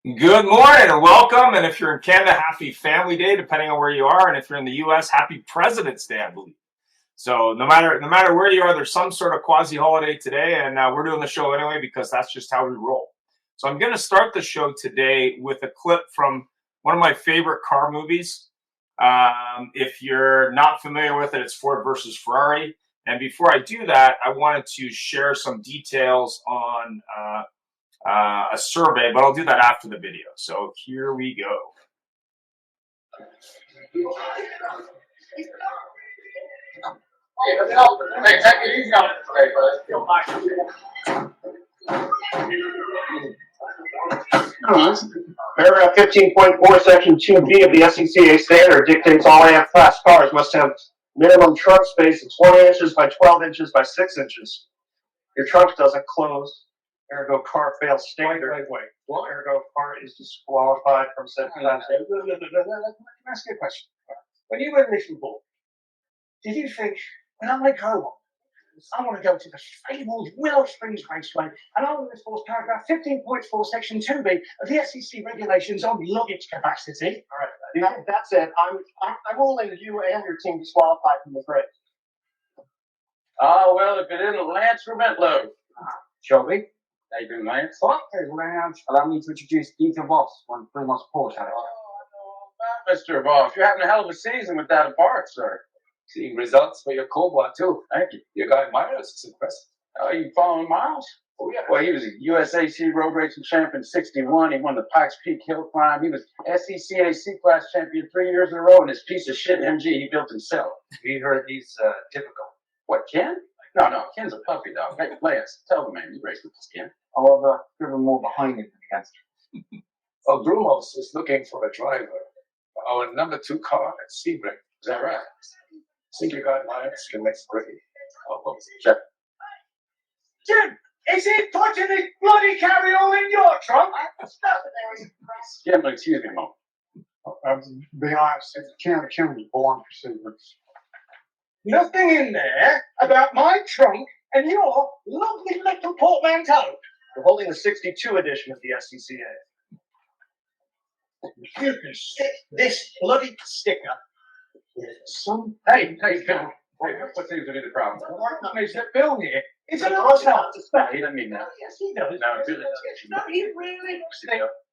Good morning and welcome. And if you're in Canada, happy Family Day, depending on where you are. And if you're in the U.S., happy President's Day, I believe. So no matter where you are, there's some sort of quasi holiday today, and we're doing the show anyway because that's just how we roll. So I'm going to start the show today with a clip from one of my favorite car movies. If you're not familiar with it, it's Ford versus Ferrari. And before I do that, I wanted to share some details on a survey, but I'll do that after the video. So here we go. Hey, take it easy on it, Paragraph 15.4, Section 2B of the SCCA standard dictates all AF class cars must have minimum trunk space of 20 inches by 12 inches by 6 inches. Your trunk doesn't close, ergo car fails standard. Wait. Ergo car is disqualified from said class. Let me ask you a question. When you were in this report, did you think, when I go on, I want to go to the fabled Willow Springs Raceway, and I want to enforce paragraph 15.4, section 2B of the SEC regulations on luggage capacity. All right, that's it. I'm ruling you and your team disqualified from this race. Well, if it isn't Lance Rementlow. Show me. How you doing, Lance? What? Hey, Lance, allow me to introduce Dieter Voss, one of Primo's Porsche. Mr. Voss, you're having a hell of a season without a part, sir. Seeing results for your Cobra too. Thank you. Your guy Myers is impressive. Oh, you following Miles? Oh yeah. Well, he was a USAC road racing champion in '61. He won the Pikes Peak Hill Climb. He was SECA C-Class champion 3 years in a row, and his piece of shit MG he built himself. We heard he's difficult. What, Ken? No, Ken's a puppy dog. Hey, Lance, tell the man you raced with this Ken. However, driven more behind him than against him. Well, Brumos is looking for a driver for our number 2 car at Sebring. Is that right? Think your guy Myers can make pretty. Oh, well, check. Jim, is he putting his bloody carry-all in your trunk? Jim, excuse me a moment. Be honest, Kim was born for secrets. Nothing in there about my trunk and your lovely little portmanteau. We're holding the 62 edition of the SCCA. You can stick this bloody sticker with some. Hey, Phil. Hey, what seems to be the problem? What is that bill here? It's an Cross hotel. out to spec. He doesn't mean that. Yes, he does. No, really. No, he really thinks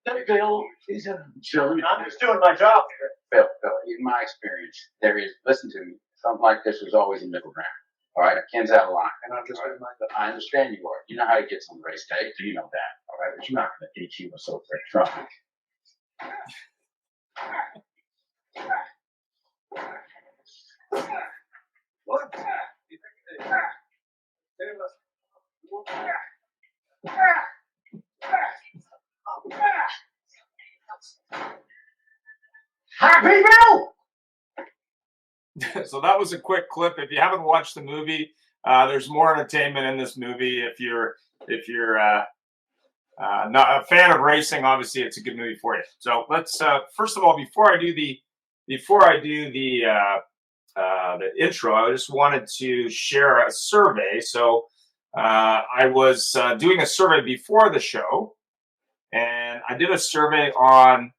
the bill is a. Children, I'm just doing my job here. Phil, in my experience, there is, listen to me, something like this was always a middle ground. All right, Ken's out of line. And I'm just doing my But I understand you are. You know how he gets on the race day. Do you know that? All right, but you're not going to teach him what's over at traffic. What? Happy Bill! So that was a quick clip. If you haven't watched the movie, there's more entertainment in this movie. If you're not a fan of racing, obviously it's a good movie for you. So let's first of all, before I do the intro, I just wanted to share a survey. So I was doing a survey before the show, and I did a survey on,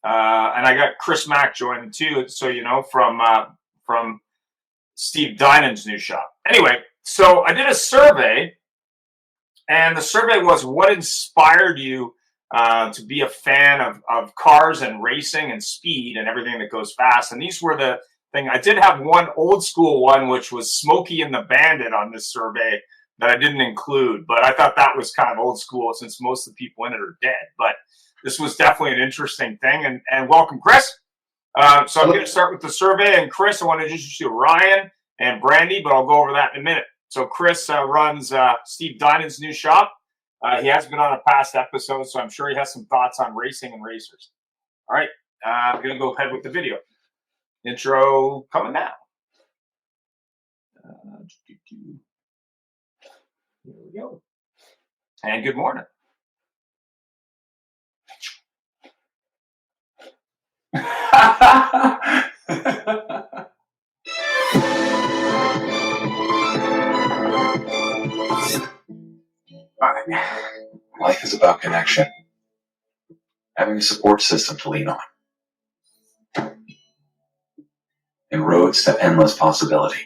and I got Chris Mack joined too. So you know, from Steve Dynan's new shop. Anyway, so I did a survey, and the survey was, what inspired you to be a fan of cars and racing and speed and everything that goes fast? And these were the thing. I did have one old school one, which was Smokey and the Bandit on this survey that I didn't include, but I thought that was kind of old school since most of the people in it are dead. But this was definitely an interesting thing. And welcome, Chris. So I'm going to start with the survey. And Chris, I want to introduce you to Ryan and Brandy, but I'll go over that in a minute. So Chris runs Steve Dynan's new shop. He has been on a past episode, so I'm sure he has some thoughts on racing and racers. All right, I'm going to go ahead with the video. Intro coming now. Here we go. And good morning. Life is about connection. having a support system to lean on, and roads to endless possibility.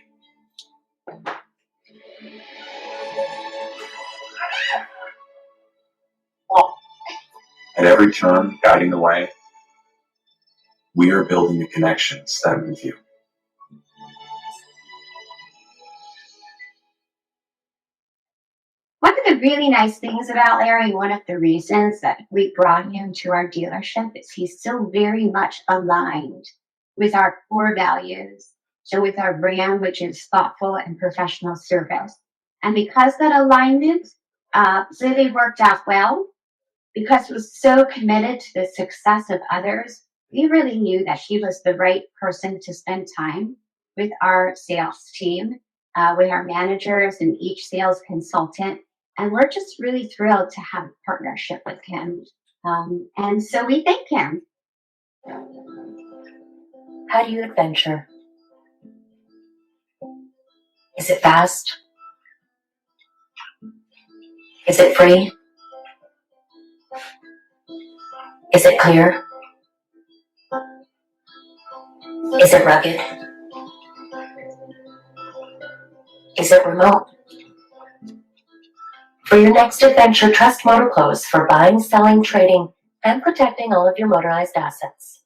At every turn, guiding the way, we are building the connections that move you. One of the really nice things about Larry, one of the reasons that we brought him to our dealership, is he's still very much aligned with our core values. So with our brand, which is thoughtful and professional service. And because that alignment really worked out well, because he was so committed to the success of others, we really knew that he was the right person to spend time with our sales team, with our managers and each sales consultant. And we're just really thrilled to have a partnership with him. And so we thank him. How do you adventure? Is it fast? Is it free? Is it clear? Is it rugged? Is it remote? For your next adventure, trust Motor Clothes for buying, selling, trading, and protecting all of your motorized assets.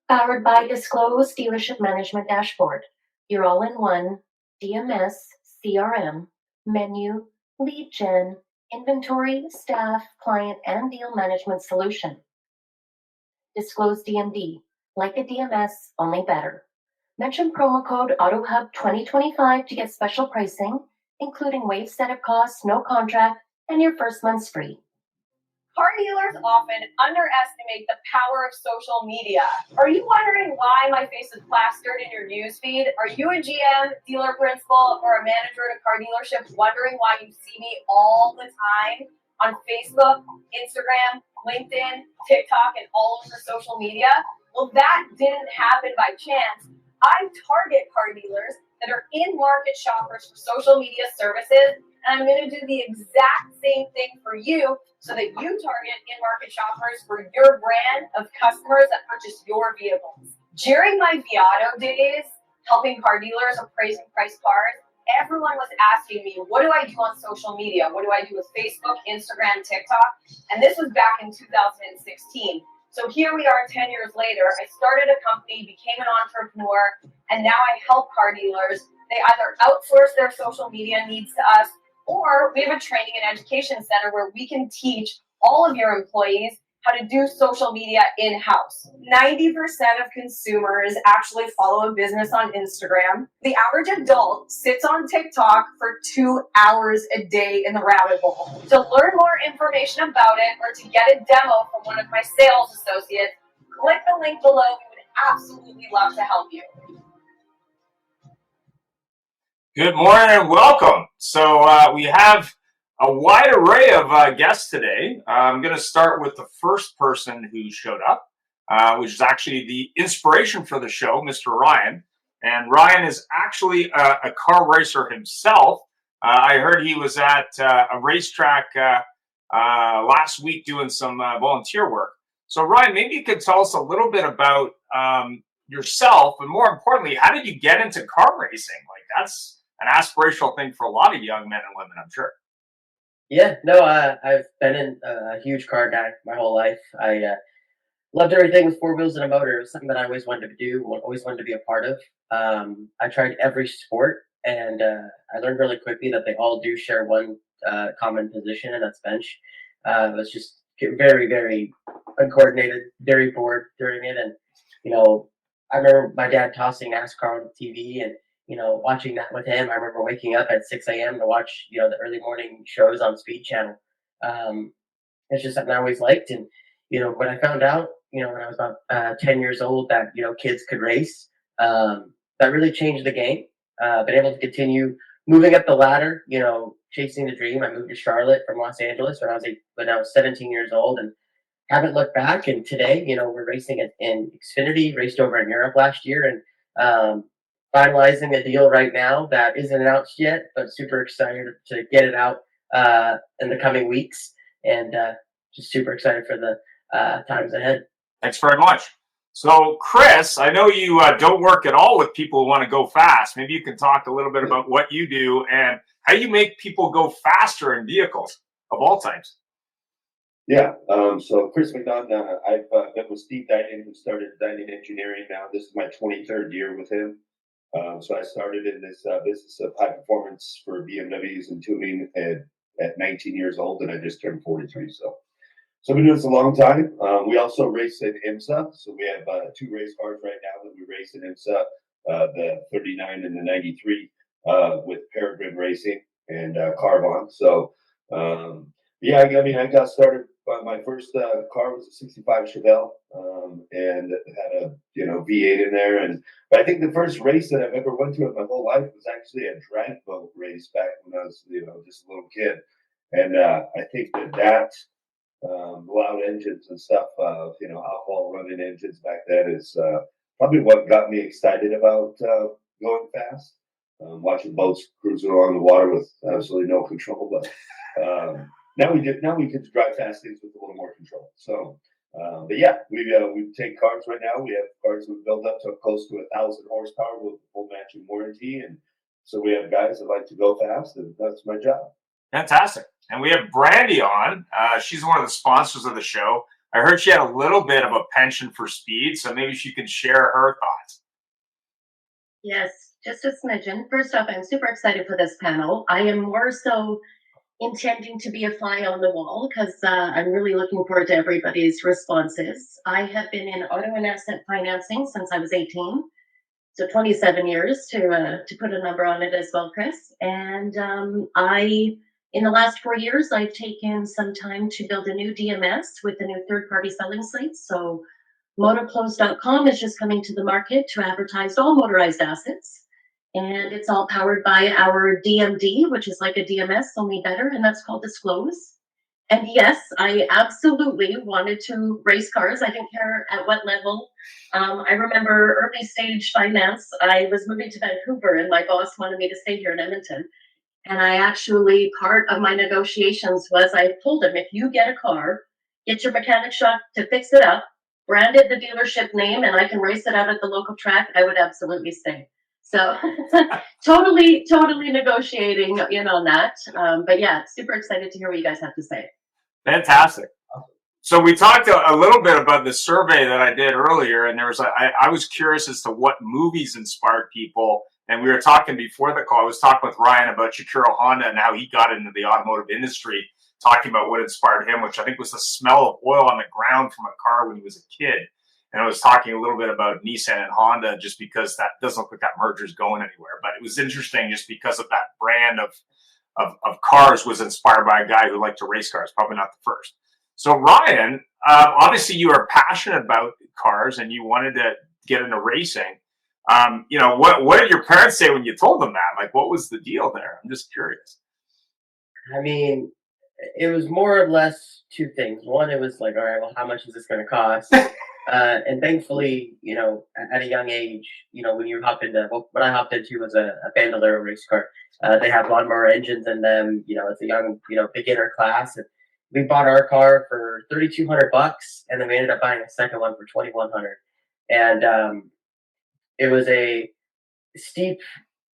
Powered by Disclose Dealership Management Dashboard, your all-in-one DMS, CRM, menu, lead gen, inventory, staff, client, and deal management solution. Disclose DMD, like a DMS, only better. Mention promo code AutoHub2025 to get special pricing, including waived setup costs, no contract, and your first month's free. Car dealers often underestimate the power of social media. Are you wondering why my face is plastered in your newsfeed? Are you a GM, dealer principal, or a manager at a car dealership wondering why you see me all the time on Facebook, Instagram, LinkedIn, TikTok, and all over social media? Well, that didn't happen by chance. I target car dealers that are in-market shoppers for social media services, and I'm going to do the exact same thing for you so that you target in-market shoppers for your brand of customers that purchase your vehicles. During my Viato days, helping car dealers appraise and price cars, everyone was asking me, what do I do on social media? What do I do with Facebook, Instagram, TikTok? And this was back in 2016. So here we are 10 years later. I started a company, became an entrepreneur, and now I help car dealers. They either outsource their social media needs to us, or we have a training and education center where we can teach all of your employees how to do social media in-house. 90% of consumers actually follow a business on Instagram. The average adult sits on TikTok for 2 hours a day in the rabbit hole. To learn more information about it or to get a demo from one of my sales associates, click the link below. We would absolutely love to help you. Good morning and welcome. So we have a wide array of guests today. I'm going to start with the first person who showed up, which is actually the inspiration for the show, Mr. Ryan. And Ryan is actually a car racer himself. I heard he was at a racetrack last week doing some volunteer work. So Ryan, maybe you could tell us a little bit about yourself, and more importantly, how did you get into car racing? Like, that's an aspirational thing for a lot of young men and women, I'm sure. Yeah, no, I've been a huge car guy my whole life. I loved everything with four wheels and a motor. It was something that I always wanted to do, always wanted to be a part of. I tried every sport, and I learned really quickly that they all do share one common position, and that's bench. I was just very, very uncoordinated, very bored during it. And, I remember my dad tossing NASCAR on the TV and, watching that with him. I remember waking up at 6 a.m. to watch, the early morning shows on Speed Channel. It's just something I always liked. And, when I found out, when I was about 10 years old that, kids could race, that really changed the game. Been able to continue moving up the ladder, chasing the dream. I moved to Charlotte from Los Angeles when I was 17 years old, and haven't looked back. And today, we're racing in Xfinity, raced over in Europe last year, and finalizing a deal right now that isn't announced yet, but super excited to get it out in the coming weeks. And just super excited for the times ahead. Thanks very much. So, Chris, I know you don't work at all with people who want to go fast. Maybe you can talk a little bit about what you do and how you make people go faster in vehicles of all types. Yeah. So Chris McDonald, I've been with Steve Dining, who started Dining Engineering. Now this is my 23rd year with him. So I started in this business of high performance for BMWs and tuning at 19 years old, and I just turned 43. So I've been doing this a long time. We also race in IMSA. So we have 2 race cars right now that we race in IMSA, the 39 and the 93 with Peregrine Racing and Carbon. So yeah, I mean, I got started. My first car was a '65 Chevelle, and it had a V8 in there. But I think the first race that I've ever went to in my whole life was actually a drag boat race back when I was just a little kid. And I think that loud engines and stuff, alcohol running engines back then is probably what got me excited about going fast. Watching boats cruising along the water with absolutely no control, but now we can drive fast things with a little more control. So, but yeah, we take cars right now. We have cars we build up to close to 1,000 horsepower with full matching warranty, and so we have guys that like to go fast, and that's my job. Fantastic. And we have Brandy on. She's one of the sponsors of the show. I heard she had a little bit of a penchant for speed, so maybe she could share her thoughts. Yes, just a smidgen. First off, I'm super excited for this panel. I am more so intending to be a fly on the wall because I'm really looking forward to everybody's responses. I have been in auto and asset financing since I was 18, so 27 years to put a number on it as well, Chris. And in the last 4 years, I've taken some time to build a new DMS with a new third-party selling site. So Motorclose.com is just coming to the market to advertise all motorized assets. And it's all powered by our DMD, which is like a DMS, only better, and that's called Disclose. And yes, I absolutely wanted to race cars. I didn't care at what level. I remember early stage finance. I was moving to Vancouver, and my boss wanted me to stay here in Edmonton. And I actually, part of my negotiations was I told him, if you get a car, get your mechanic shop to fix it up, brand it the dealership name, and I can race it out at the local track, I would absolutely stay. So totally negotiating in on that. But yeah, super excited to hear what you guys have to say. Fantastic. So we talked a little bit about the survey that I did earlier, and I was curious as to what movies inspired people. And we were talking before the call. I was talking with Ryan about Chikuro Honda and how he got into the automotive industry, talking about what inspired him, which I think was the smell of oil on the ground from a car when he was a kid. And I was talking a little bit about Nissan and Honda, just because that doesn't look like that merger is going anywhere. But it was interesting just because of that brand of cars was inspired by a guy who liked to race cars, probably not the first. So Ryan, obviously you are passionate about cars and you wanted to get into racing. What did your parents say when you told them that? Like, what was the deal there? I'm just curious. I mean, it was more or less 2 things. One, it was like, all right, well, how much is this going to cost? And thankfully, at a young age, when you hop into what I hopped into was a Bandolero race car. They have lawnmower engines in them. It's a young, beginner class. And we bought our car for $3,200, and then we ended up buying a second one for $2,100. And it was a steep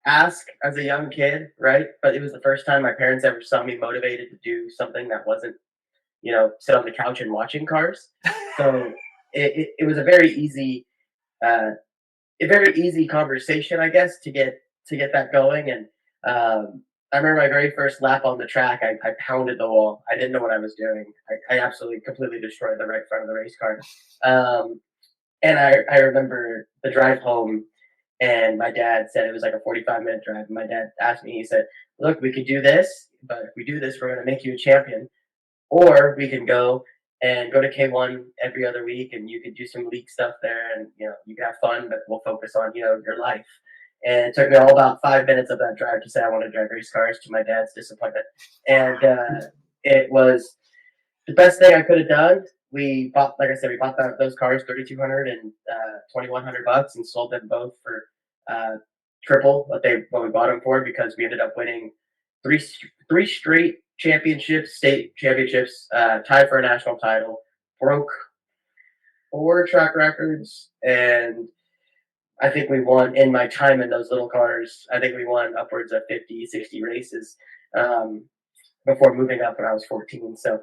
ask as a young kid, right? But it was the first time my parents ever saw me motivated to do something that wasn't, sit on the couch and watching cars. So it was a very easy conversation, I guess, to get that going. And I remember my very first lap on the track, I pounded the wall. I didn't know what I was doing. I absolutely completely destroyed the right front of the race car. And I remember the drive home, and my dad said it was like a 45-minute drive. And my dad asked me, he said, look, we could do this, but if we do this, we're going to make you a champion. Or we can go to K1 every other week, and you could do some league stuff there, and you can have fun, but we'll focus on your life. And it took me all about 5 minutes of that drive to say I want to drive race cars, to my dad's disappointment. And it was the best thing I could have done. We bought those cars, $3,200 and $2,100, and sold them both for triple what we bought them for, because we ended up winning three straight championships, state championships, tied for a national title, broke 4 track records, and I think we won in my time in those little cars. I think we won upwards of 50, 60 races before moving up when I was 14. So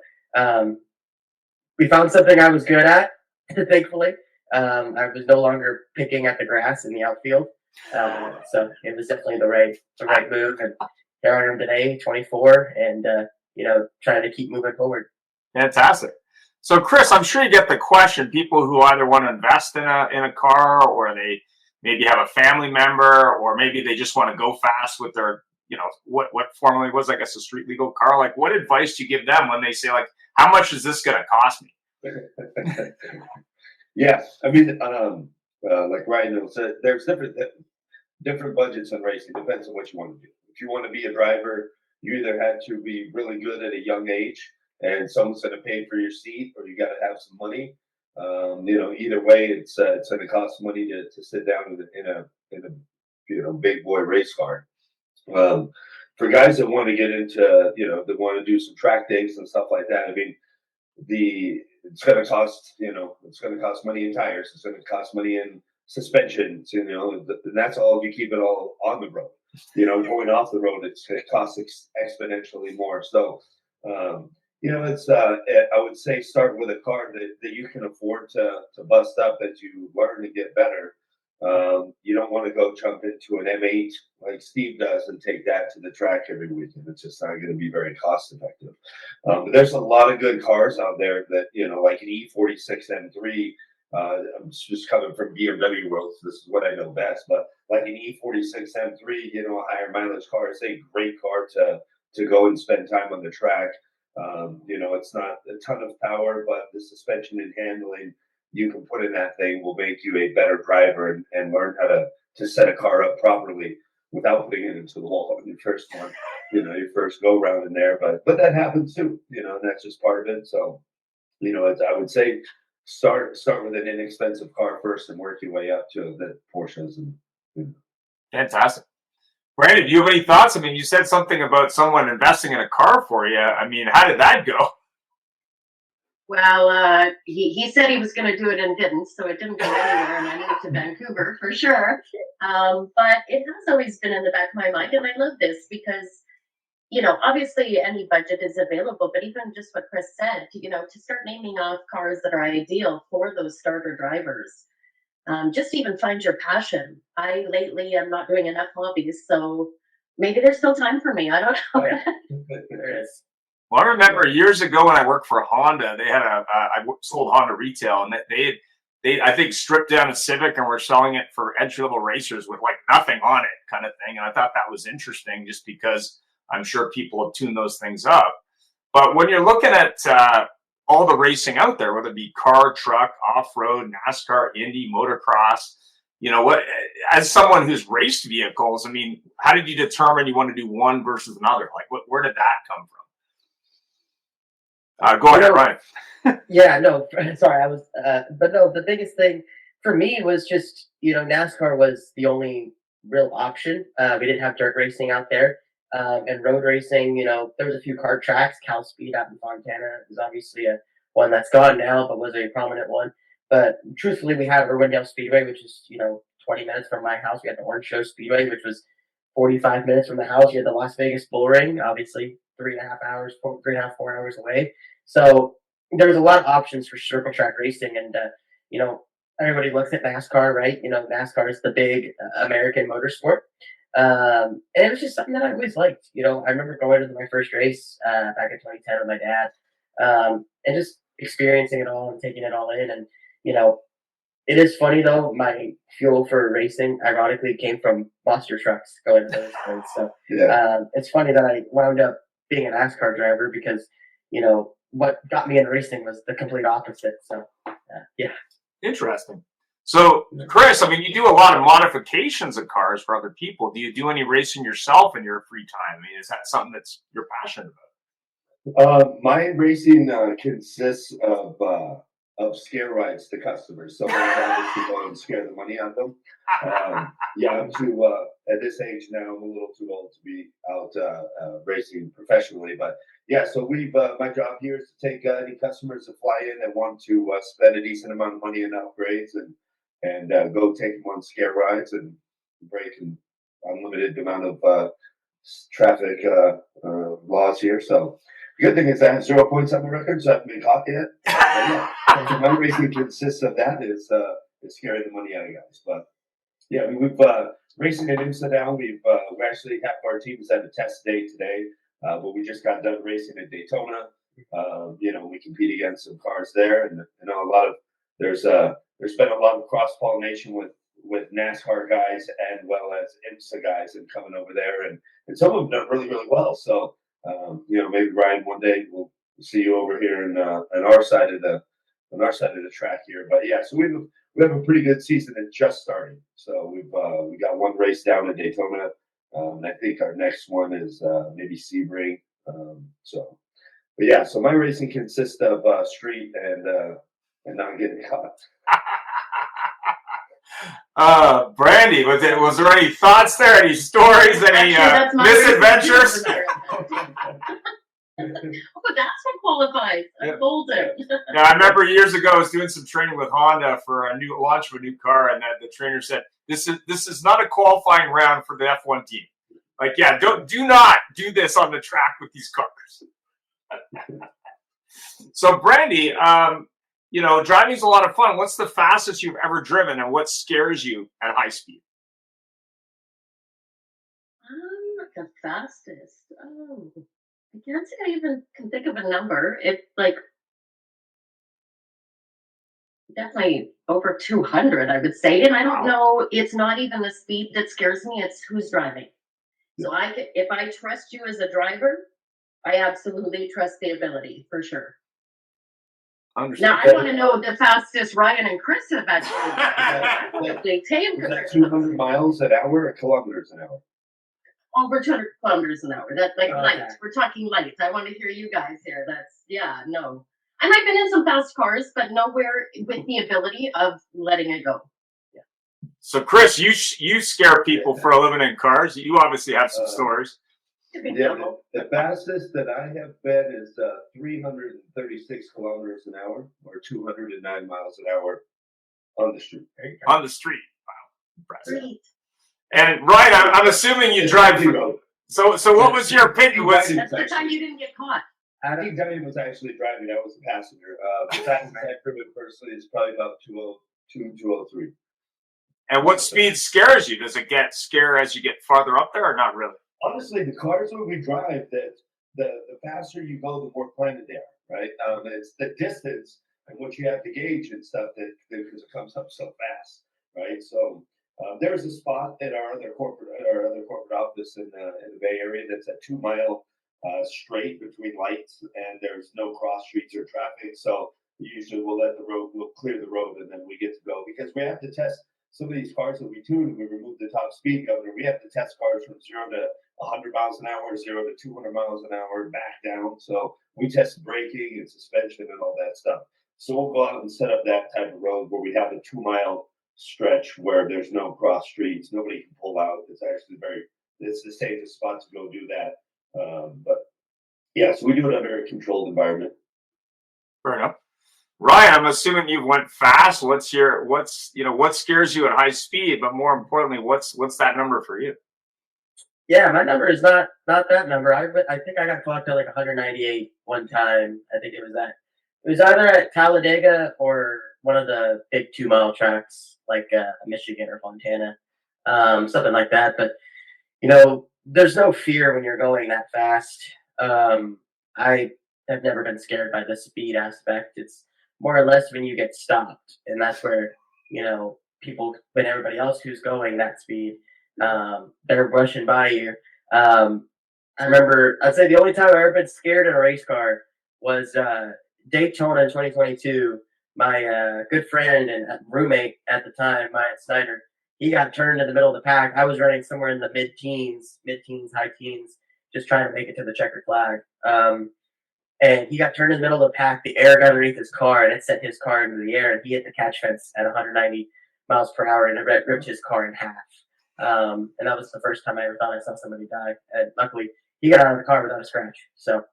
we found something I was good at, thankfully. I was no longer picking at the grass in the outfield. So it was definitely the right move. And here I am today, 24, and trying to keep moving forward. Fantastic. So, Chris, I'm sure you get the question: people who either want to invest in a car, or they maybe have a family member, or maybe they just want to go fast with their, what formerly was, I guess, a street legal car. Like, what advice do you give them when they say, like, how much is this going to cost me? Yeah, I mean, like Ryan said, there's different budgets in racing. Depends on what you want to do. If you want to be a driver, you either had to be really good at a young age, and someone's going to pay for your seat, or you got to have some money. Either way, it's going to cost money to sit down in a big boy race car. For guys that want to get into, that want to do some track days and stuff like that, I mean, it's going to cost, it's going to cost money in tires. It's going to cost money in suspensions, and that's all if you keep it all on the road. Going off the road, it costs exponentially more. So, it's I would say start with a car that you can afford to bust up as you learn to get better. You don't want to go jump into an M8 like Steve does and take that to the track every weekend. It's just not going to be very cost effective. But there's a lot of good cars out there that, like an E46 M3. I'm just coming from BMW world, so this is what I know best. But like an E46 M3, a higher mileage car, it's a great car to go and spend time on the track. It's not a ton of power, but the suspension and handling you can put in that thing will make you a better driver and learn how to set a car up properly without putting it into the wall on your first one, your first go round in there. But that happens too, and that's just part of it. So, I would say start with an inexpensive car first and work your way up to the Porsches. Fantastic. Brandy, do you have any thoughts? I mean, you said something about someone investing in a car for you. I mean, how did that go? Well, he said he was going to do it and didn't, so it didn't go anywhere, and I moved to Vancouver for sure. But it has always been in the back of my mind, and I love this because, obviously any budget is available, but even just what Chris said, to start naming off cars that are ideal for those starter drivers. Just even find your passion. I lately am not doing enough hobbies, so maybe there's still time for me. I don't know. Oh, yeah. There is. Well, I remember years ago when I worked for Honda, they had I sold Honda retail, and they I think stripped down a Civic and were selling it for entry-level racers with like nothing on it, kind of thing. And I thought that was interesting, just because I'm sure people have tuned those things up. But when you're looking at all the racing out there, whether it be car, truck, off-road, NASCAR, Indy, motocross, as someone who's raced vehicles, I mean, how did you determine you want to do one versus another? Like, where did that come from? Go ahead, Ryan. Yeah, no, sorry, I was, but no, the biggest thing for me was just, NASCAR was the only real option. We didn't have dirt racing out there, and road racing, there was a few kart tracks. Cal Speed out in Fontana is obviously one that's gone now, but was a prominent one. But truthfully, we had Irwindale Speedway, which is, 20 minutes from my house. We had the Orange Show Speedway, which was 45 minutes from the house. You had the Las Vegas Bull Ring, obviously 3.5, 4 hours away. So there's a lot of options for circle track racing, and everybody looks at NASCAR, right? NASCAR is the big American motorsport, and it was just something that I always liked. I remember going to my first race back in 2010 with my dad, and just experiencing it all and taking it all in. And it is funny though, my fuel for racing ironically came from monster trucks going to those things. So it's funny that I wound up being a NASCAR driver because what got me in racing was the complete opposite. So yeah. Interesting. So, Chris, I mean, you do a lot of modifications of cars for other people. Do you do any racing yourself in your free time? I mean, is that something that's you're passionate about? My racing consists of scare rides to customers. So my job is to go and scare the money out of them. Yeah, I'm too at this age now. I'm a little too old to be out racing professionally, but yeah. So we've my job here is to take any customers that fly in and want to spend a decent amount of money in upgrades and go take them on scare rides and break an unlimited amount of traffic laws here. So the good thing is I have 0 points on my record, so I haven't been caught yet. Yeah. So my racing consists of that is scaring the money out of guys. But yeah, we've racing in IMSA now. We actually half our teams had a test day today, but we just got done racing at Daytona. We compete against some cars there, and a lot of there's been a lot of cross pollination with NASCAR guys and well as IMSA guys and coming over there, and some of them done really really well. So maybe Ryan, one day we'll see you over here on our side of the track here. But yeah, so we have a pretty good season that just started. So we got one race down at Daytona. I think our next one is maybe Sebring. But yeah, so my racing consists of street and not getting caught. Brandy, was there any thoughts there? Any stories? Any misadventures? Oh, that's what qualifies. I pulled it. Yeah, I remember years ago I was doing some training with Honda for a new launch of a new car, and the trainer said, "This is not a qualifying round for the F1 team. Like, yeah, do not do this on the track with these cars." So, Brandy, driving's a lot of fun. What's the fastest you've ever driven, and what scares you at high speed? The fastest. Oh, I can't say I even can think of a number. It's definitely over 200, I would say. And I don't know. It's not even the speed that scares me. It's who's driving. So if I trust you as a driver, I absolutely trust the ability for sure. Now I want to know the fastest Ryan and Chris have actually. They take 200 miles an hour or kilometers an hour? Over 200 kilometers an hour. That's like lights. We're talking lights. I want to hear you guys here. No. And I've been in some fast cars, but nowhere with the ability of letting it go. Yeah. So, Chris, you scare people for a living in cars. You obviously have some stories. Yeah, the fastest that I have been is 336 kilometers an hour, or 209 miles an hour on the street. On the street. Wow, impressive. Great. And Ryan, I'm assuming you drive. So what was your opinion? That's the time you didn't get caught. I think Diane was actually driving. I was a passenger. The fastest I've driven personally is probably about 202, 203. And what speed scares you? Does it get scare as you get farther up there, or not really? Honestly, the cars when we drive, that the faster you go, the more planted they are, right? It's the distance and what you have to gauge and stuff because it comes up so fast, right? So there's a spot at our other corporate office in the Bay Area that's a 2 mile straight between lights, and there's no cross streets or traffic. So usually we'll clear the road, and then we get to go because we have to test some of these cars that we tune. We remove the top speed governor. We have to test cars from 0 to 100 miles an hour, 0 to 200 miles an hour, back down. So we test braking and suspension and all that stuff. So we'll go out and set up that type of road where we have a 2 mile stretch where there's no cross streets, nobody can pull out. It's actually it's the safest spot to go do that. But yeah, so we do it in a very controlled environment. Fair enough. Ryan, I'm assuming you went fast. What scares you at high speed, but more importantly, what's that number for you? Yeah, my number is not that number. I think I got clocked at like 198 one time. I think it was that. It was either at Talladega or one of the big 2 mile tracks like Michigan or Fontana, something like that. But there's no fear when you're going that fast. I have never been scared by the speed aspect. It's more or less when you get stopped, and that's where people, when everybody else who's going that speed, they're rushing by you. I remember, I'd say the only time I've ever been scared in a race car was Daytona in 2022. My good friend and roommate at the time, Maya Snyder, he got turned in the middle of the pack. I was running somewhere in the mid-teens, high teens, just trying to make it to the checkered flag. and he got turned in the middle of the pack. The air got underneath his car, and it sent his car into the air, and he hit the catch fence at 190 miles per hour, and it ripped his car in half. And that was the first time I ever thought I saw somebody die. And luckily, he got out of the car without a scratch. So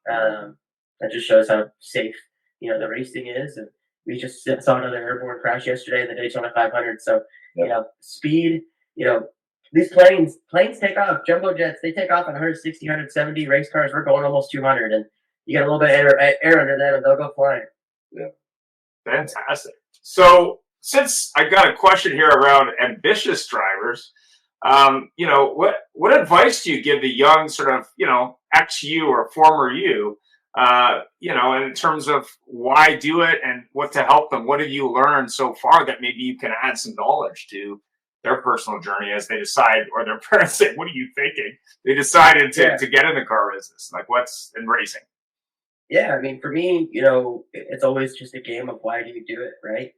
that just shows how safe, the racing is. And we just saw another airborne crash yesterday in the Daytona 500. So, speed, these planes take off. Jumbo jets, they take off at 160, 170. Race cars, we're going almost 200. And you get a little bit of air under them, and they'll go flying. Yeah. Fantastic. So, since I got a question here around ambitious drivers, what advice do you give the young sort of, ex-you or former you, in terms of why do it and what to help them? What have you learned so far that maybe you can add some knowledge to their personal journey as they decide, or their parents say, what are you thinking? They decided to get in the car business. Like, what's in racing? Yeah, I mean, for me, it's always just a game of why do you do it, right?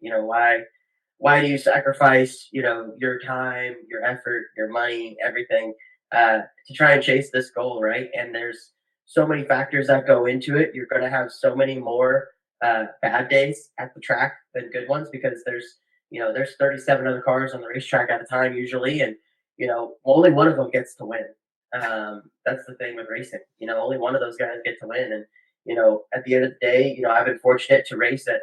Why do you sacrifice, your time, your effort, your money, everything, to try and chase this goal, right? And there's so many factors that go into it. You're going to have so many more bad days at the track than good ones, because there's 37 other cars on the racetrack at a time usually, and only one of them gets to win. That's the thing with racing. Only one of those guys get to win, and at the end of the day, I've been fortunate to race at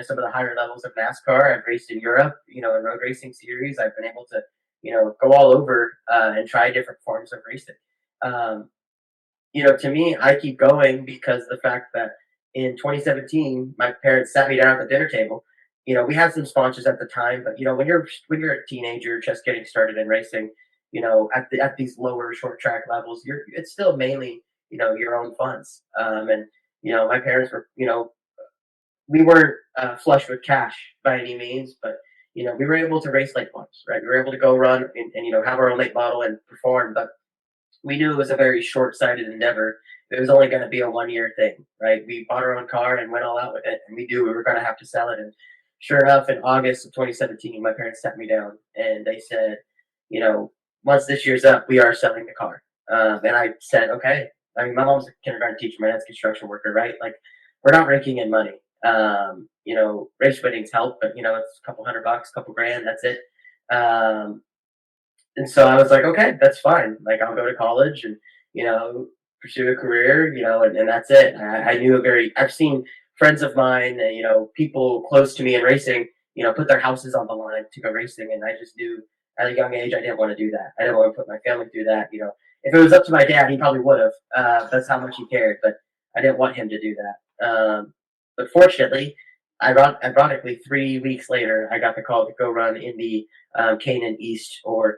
some of the higher levels of NASCAR. I've raced in Europe, in road racing series. I've been able to, go all over and try different forms of racing. To me, I keep going because the fact that in 2017, my parents sat me down at the dinner table. We had some sponsors at the time, but when you're a teenager just getting started in racing, at these lower short track levels, it's still mainly your own funds. And my parents were we weren't flush with cash by any means, but we were able to race late models, right? We were able to go run and have our own late model and perform, but we knew it was a very short-sighted endeavor. It was only going to be a 1-year thing, right? We bought our own car and went all out with it, and we knew we were going to have to sell it. And sure enough, in August of 2017, my parents sat me down and they said, once this year's up, we are selling the car. And I said, okay. I mean, my mom's a kindergarten teacher, my dad's a construction worker, right? Like, we're not raking in money. Race winnings help, but it's a couple $100, couple grand, that's it. And so I was like, okay, that's fine. Like, I'll go to college and, pursue a career, and that's it. I knew I've seen friends of mine, people close to me in racing, put their houses on the line to go racing. And I just knew at a young age, I didn't want to do that. I didn't want to put my family through that. If it was up to my dad, he probably would have. That's how much he cared, but I didn't want him to do that. But fortunately, ironically, 3 weeks later, I got the call to go run in the Canaan East, or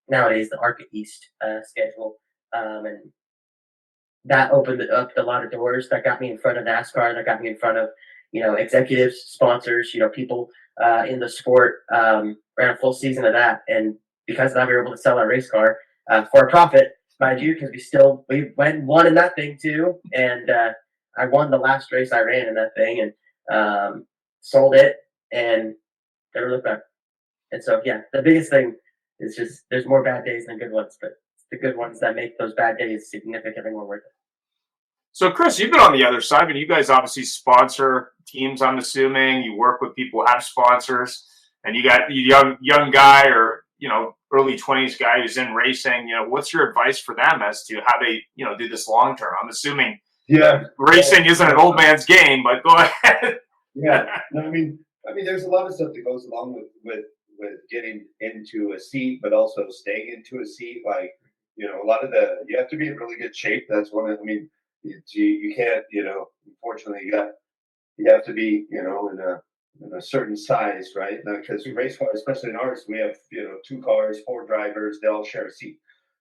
nowadays the ARCA East schedule. And that opened up a lot of doors. That got me in front of NASCAR. That got me in front of, executives, sponsors, people in the sport. Ran a full season of that. And because of that, we were able to sell our race car for a profit, mind you, because we went and won in that thing too. And I won the last race I ran in that thing, and sold it and never looked back. And so, yeah, the biggest thing is just there's more bad days than good ones, but it's the good ones that make those bad days significantly more worth it. So, Chris, you've been on the other side, but you guys obviously sponsor teams, I'm assuming. You work with people who have sponsors, and you got the young guy or, early 20s guy who's in racing. What's your advice for them as to how they, do this long term? I'm assuming racing isn't an old man's game, but go ahead. Yeah. No, I mean, there's a lot of stuff that goes along with getting into a seat, but also staying into a seat. Like, a lot of you have to be in really good shape. That's one of, you can't, unfortunately, you have to be, in a certain size, right? Because race cars, especially in ours, we have, 2 cars, 4 drivers, they all share a seat,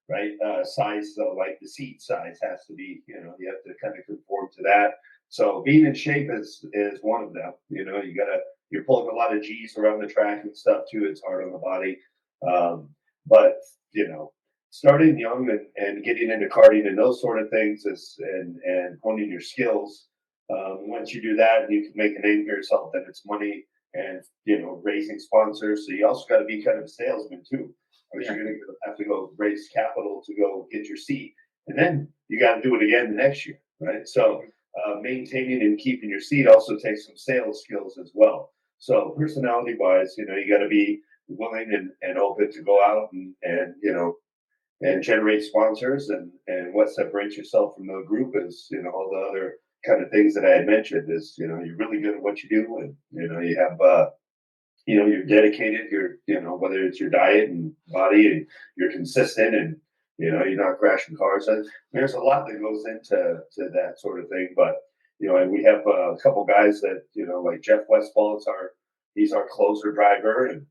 right? Size, so like the seat size has to be, you have to kind of conform to that. So being in shape is one of them. You're pulling a lot of G's around the track and stuff too. It's hard on the body. But starting young and getting into karting and those sort of things and honing your skills. Once you do that, and you can make a name for yourself, then it's money and raising sponsors. So you also got to be kind of a salesman too. You're going to have to go raise capital to go get your seat, and then you got to do it again the next year, right? So maintaining and keeping your seat also takes some sales skills as well. So personality wise, you got to be willing and open to go out and and generate sponsors, and what separates yourself from the group is all the other kind of things that I had mentioned is you're really good at what you do, and you have you're dedicated, whether it's your diet and body, and you're consistent, and you're not crashing cars. And there's a lot that goes into that sort of thing. But and we have a couple guys that like Jeff Westfall he's our closer driver, and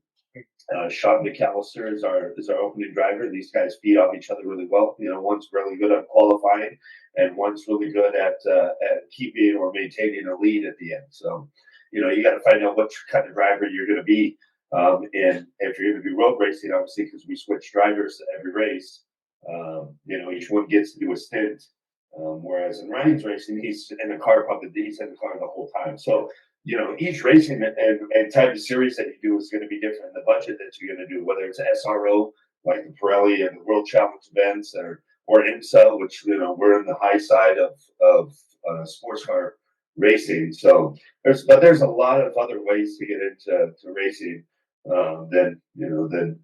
Sean McAllister is our opening driver. These guys feed off each other really well. One's really good at qualifying, and one's really good at keeping or maintaining a lead at the end. So, you got to find out what kind of driver you're going to be. And if you're going to do road racing, obviously, because we switch drivers every race, each one gets to do a stint. Whereas in Ryan's racing, he's in the car the whole time. So each racing and type of series that you do is going to be different. The budget that you're going to do, whether it's SRO like the Pirelli and the World Challenge events, or IMSA, which we're in the high side of sports car racing. So there's a lot of other ways to get into racing than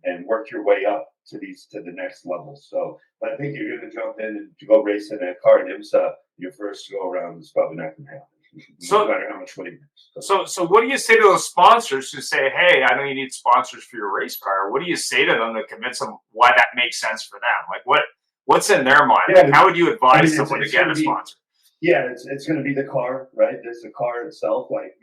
and work your way up to the next level. So but I think you're going to jump in and to go race in a car in IMSA your first go around is probably not going to happen. So, no matter how much money. So what do you say to those sponsors who say, "Hey, I know you need sponsors for your race car"? What do you say to them to convince them why that makes sense for them? Like what's in their mind? Yeah, like, how would you advise someone it's to get gonna a sponsor? Yeah, it's going to be the car, right? There's the car itself. Like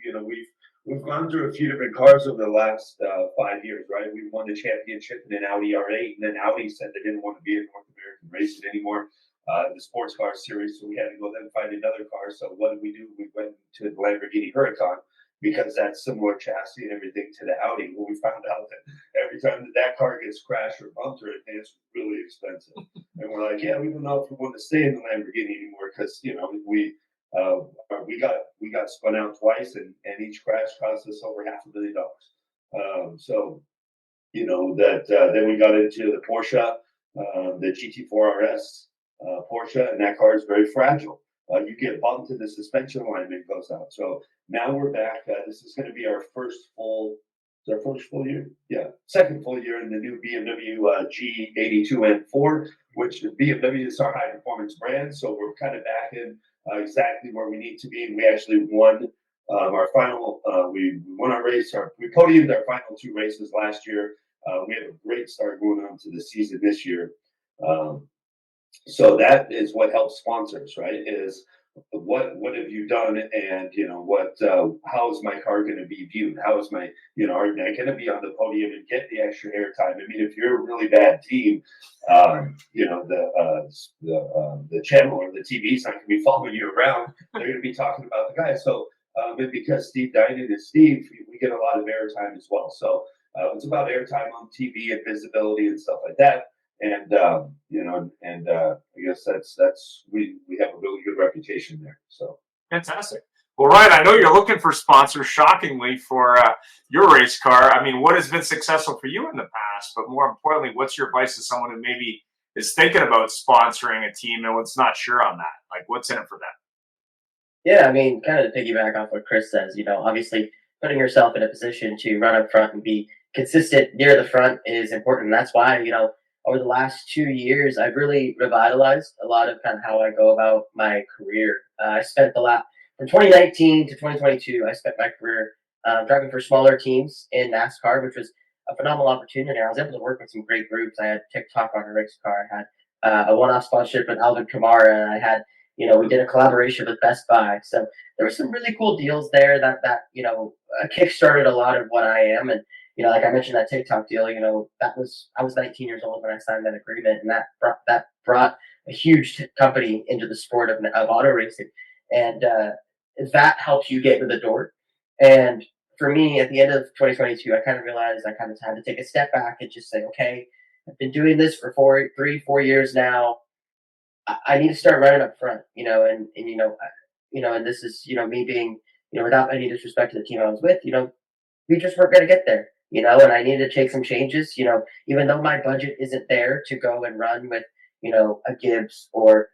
we've gone through a few different cars over the last 5 years, right? We won the championship in an Audi R8, and then Audi said they didn't want to be in North American racing anymore. The sports car series, so we had to go then find another car. So what did we do? We went to the Lamborghini Huracan because that's similar chassis and everything to the Audi. Well, we found out that every time that car gets crashed or bumped or anything, it's really expensive. And we're like, yeah, we don't know if we want to stay in the Lamborghini anymore because we got spun out twice, and each crash cost us over $500,000. So then we got into the Porsche, the GT4 RS. Porsche, and that car is very fragile. You get bumped and the suspension alignment goes out. So now we're back. This is going to be our second full year in the new BMW G82 M4, which BMW is our high performance brand. So we're kind of back in exactly where we need to be, and we actually won our final. We won our race. We podiumed our final two races last year. We have a great start going on to the season this year. So that is what helps sponsors, right? Is what have you done, and how is my car going to be viewed? How is my are I going to be on the podium and get the extra airtime? I mean, if you're a really bad team, the channel or the TV's not going to be following you around. They're going to be talking about the guy. So and because Steve Dinan is Steve, we get a lot of airtime as well. So it's about airtime on TV and visibility and stuff like that. And I guess that's we have a really good reputation there. So Fantastic. Well, Ryan, I know you're looking for sponsors, shockingly, for your race car. I mean, what has been successful for you in the past? But more importantly, what's your advice to someone who maybe is thinking about sponsoring a team and was not sure on that? Like, what's in it for them? Yeah, I mean, kind of to piggyback off what Chris says, obviously putting yourself in a position to run up front and be consistent near the front is important. And that's why, over the last 2 years, I've really revitalized a lot of kind of how I go about my career. I spent from 2019 to 2022, I spent my career driving for smaller teams in NASCAR, which was a phenomenal opportunity. I was able to work with some great groups. I had TikTok on a race car. I had a one-off sponsorship with Alvin Kamara, and I had, we did a collaboration with Best Buy. So there were some really cool deals there that kickstarted a lot of what I am. And like I mentioned, that TikTok deal, I was 19 years old when I signed that agreement, and that brought a huge company into the sport of auto racing, and that helps you get in the door. And for me, at the end of 2022, I kind of realized I kind of had to take a step back and just say, okay, I've been doing this for 4 years now. I need to start running up front, and this is, me being, without any disrespect to the team I was with, we just weren't going to get there. And I needed to take some changes, even though my budget isn't there to go and run with, a Gibbs or,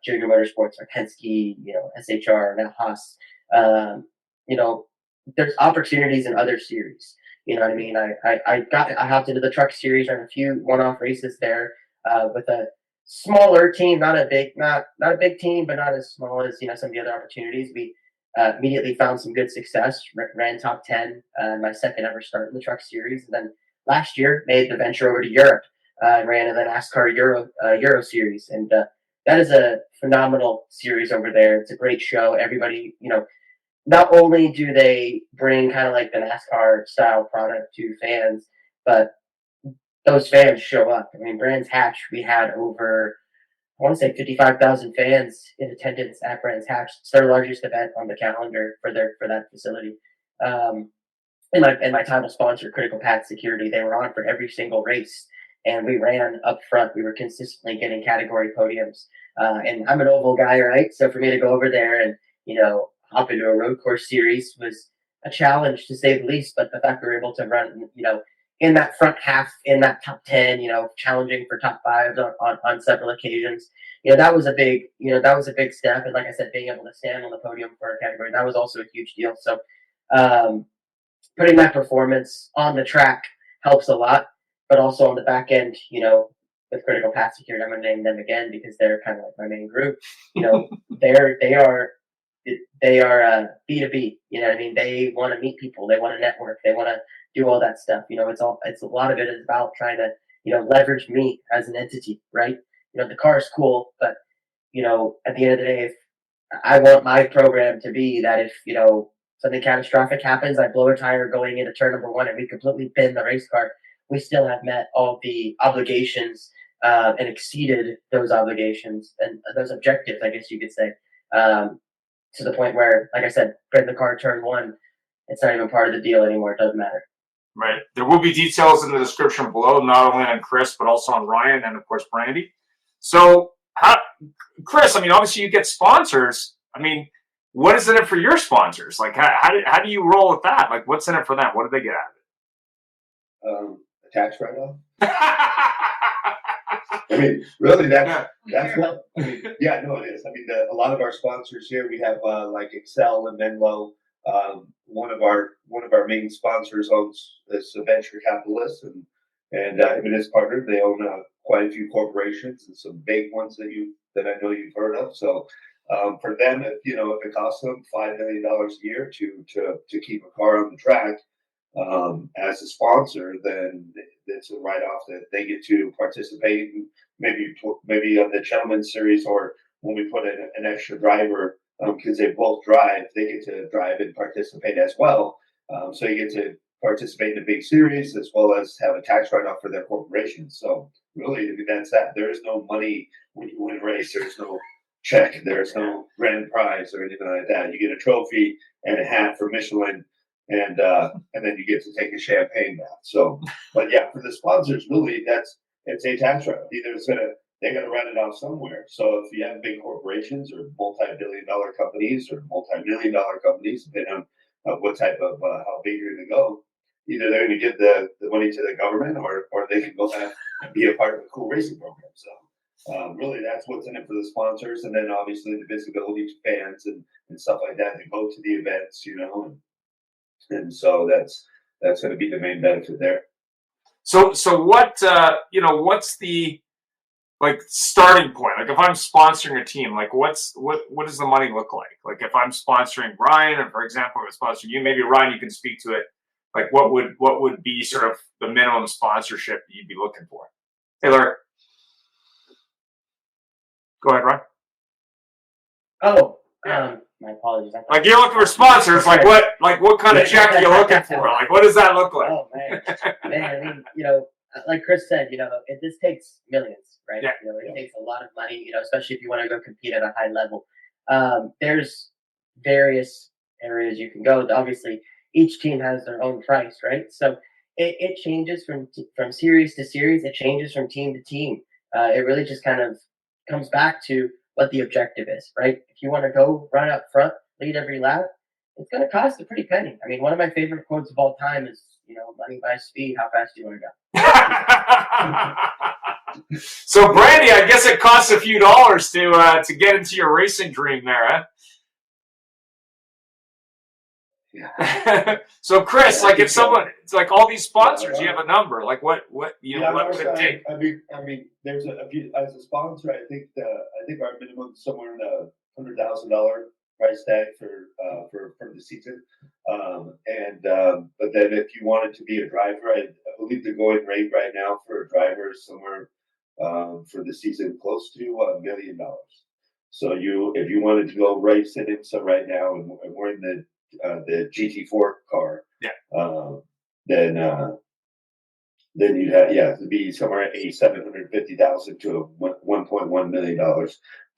Junior Motorsports or Penske, SHR, now Haas. You know, there's opportunities in other series. You know what I mean? I hopped into the truck series, ran a few one-off races there with a smaller team, not a big team, but not as small as some of the other opportunities. We immediately found some good success. Ran top 10 my second ever start in the truck series, and then last year made the venture over to Europe. Ran in the NASCAR Euro series, and that is a phenomenal series over there. It's a great show. Everybody, not only do they bring kind of like the NASCAR style product to fans, but those fans show up. I mean, Brands Hatch, we had over, I want to say 55,000 fans in attendance at Brands Hatch. It's their largest event on the calendar for that facility. And my title sponsor, Critical Path Security, they were on for every single race. And we ran up front. We were consistently getting category podiums. And I'm an oval guy, right? So for me to go over there and, hop into a road course series was a challenge to say the least. But the fact we were able to run, in that front half, in that top 10, challenging for top 5 on several occasions, that was a big step. And like I said, being able to stand on the podium for a category, that was also a huge deal. So putting that performance on the track helps a lot, but also on the back end, with Critical Path Security, I'm going to name them again because they're kind of like my main group. They are B2B. You know what I mean? They want to meet people. They want to network. They want to do all that stuff. It's a lot of it is about trying to, leverage me as an entity, right? The car is cool, but, at the end of the day, if I want my program to be that if, something catastrophic happens, I blow a tire going into turn number 1 and we completely bin the race car, we still have met all the obligations and exceeded those obligations and those objectives, I guess you could say, to the point where, like I said, bin the car turn 1, it's not even part of the deal anymore. It doesn't matter. Right. There will be details in the description below, not only on Chris, but also on Ryan and, of course, Brandy. So, Chris, obviously you get sponsors. What is in it for your sponsors? Like, how do you roll with that? Like, what's in it for them? What do they get out of it? A tax write-off. Really, that's what. Yeah, no, it is. A lot of our sponsors here, we have like Excel and Menlo. One of our main sponsors owns this venture capitalist, and him and his partner, they own quite a few corporations and some big ones that I know you've heard of. So for them, if it costs them $5 million a year to keep a car on the track, as a sponsor, then it's a write-off that they get to participate in, maybe on the Gentleman's Series, or when we put in an extra driver, because they both drive, they get to drive and participate as well. So you get to participate in a big series as well as have a tax write-off for their corporation. So really, that's that. There is no money when you win a race. There's no check. There's no grand prize or anything like that. You get a trophy and a hat for Michelin, and then you get to take a champagne bath. So, but yeah, for the sponsors, really, it's a tax write-off. Either they're gonna write it off somewhere. So if you have big corporations or multi-billion-dollar companies or multi-million-dollar companies, depending on what type of how big you're gonna go, either they're gonna give the money to the government, or they can go back and be a part of a cool racing program. So really, that's what's in it for the sponsors, and then obviously the visibility to fans and stuff like that. They go to the events, and so that's going to be the main benefit there. So what what's the starting point? Like if I'm sponsoring a team, like what does the money look like? Like if I'm sponsoring Ryan, and for example, I'm sponsoring you, maybe Ryan, you can speak to it. Like what would be sort of the minimum sponsorship that you'd be looking for? Taylor, go ahead, Ryan. Oh, my apologies. Like you're looking for sponsors. Like what kind of check are you looking for? Like what does that look like? Oh man, like Chris said, this takes millions, right? Yeah. It takes a lot of money, especially if you want to go compete at a high level. There's various areas you can go. Obviously, each team has their own price, right? So it changes from series to series. It changes from team to team. It really just kind of comes back to what the objective is, right? If you want to go run up front, lead every lap, it's going to cost a pretty penny. One of my favorite quotes of all time is, money buys speed. How fast do you want to go? So, Brandy, I guess it costs a few dollars to get into your racing dream there, huh? Yeah. So, Chris, Yeah, like if so. someone, it's like all these sponsors, you have a number. Like what you know, Yeah, on what our would it take? side, I mean, there's a few, as a sponsor, I think our minimum is somewhere in the $100,000 price tag for the season. But then if you wanted to be a driver, I believe the going rate right now for a driver is somewhere for the season close to $1 million. So if you wanted to go race in IMSA right now, and we're in the GT4 car, then you'd have to be somewhere at $750,000 to $1.1 million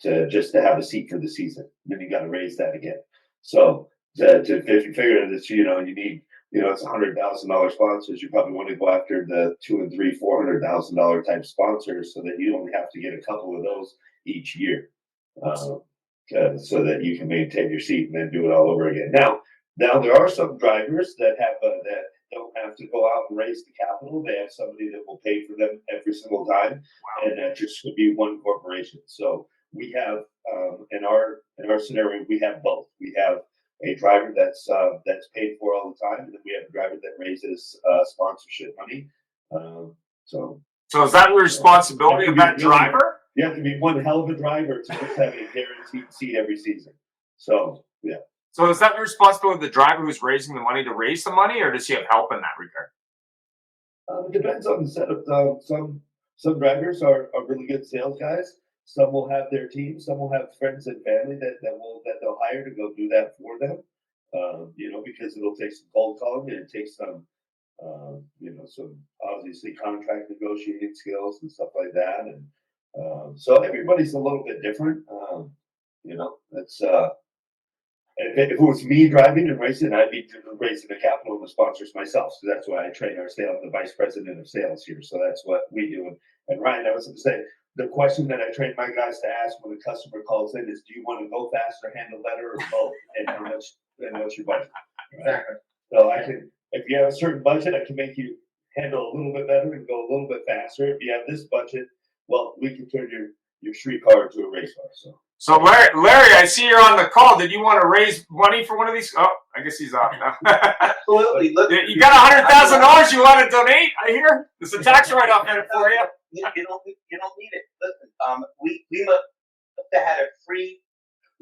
to have a seat for the season. Then you got to raise that again. So if you figure that you need it's $100,000 sponsors, you probably want to go after the $200,000 and $400,000 type sponsors, so that you only have to get a couple of those each year, so that you can maintain your seat and then do it all over again. Now there are some drivers that that don't have to go out and raise the capital. They have somebody that will pay for them every single time, and that just could be one corporation. So we have in our scenario, we have both. We have a driver that's paid for all the time, and then we have a driver that raises sponsorship money. So is that the responsibility of that driver? You have to be one hell of a driver to just have a guaranteed seat every season. So yeah. So is that the responsibility of the driver who's raising the money to raise the money, or does he have help in that regard? It depends on the setup. Some drivers are really good sales guys. Some will have their team. Some will have friends and family that they'll hire to go do that for them. Because it'll take some cold calling, and it takes some some obviously contract negotiating skills and stuff like that. And so everybody's a little bit different. It's. If it was me driving and racing, I'd be raising the capital and the sponsors myself. So that's why I train our sales, the vice president of sales here. So that's what we do. And Ryan, I was going to say, the question that I train my guys to ask when a customer calls in is, do you want to go faster, handle better, or both? And how much your budget? Right? Exactly. So if you have a certain budget, I can make you handle a little bit better and go a little bit faster. If you have this budget, well, we can turn your street car into a race car. So Larry, I see you're on the call. Did you want to raise money for one of these? Oh, I guess he's off now. Absolutely. Look, you got $100,000 you want to donate? I hear there's a tax write-off in it for you. You don't need it. Listen, we must have had a free